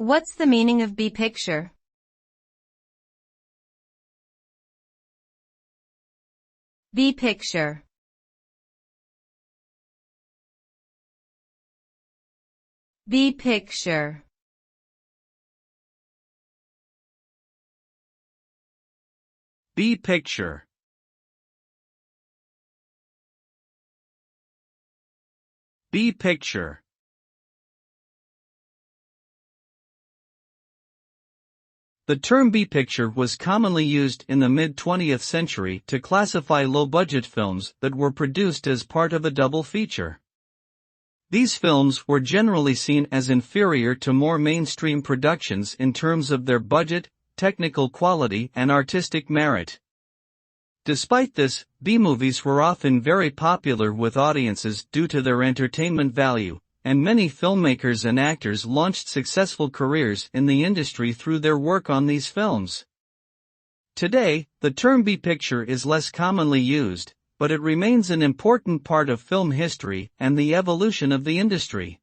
What's the meaning of B-picture? B-picture. B-picture. B-picture. B-picture. The term B-picture was commonly used in the mid-20th century to classify low-budget films that were produced as part of a double feature. These films were generally seen as inferior to more mainstream productions in terms of their budget, technical quality, and artistic merit. Despite this, B-movies were often very popular with audiences due to their entertainment value, and many filmmakers and actors launched successful careers in the industry through their work on these films. Today, the term B-picture is less commonly used, but it remains an important part of film history and the evolution of the industry.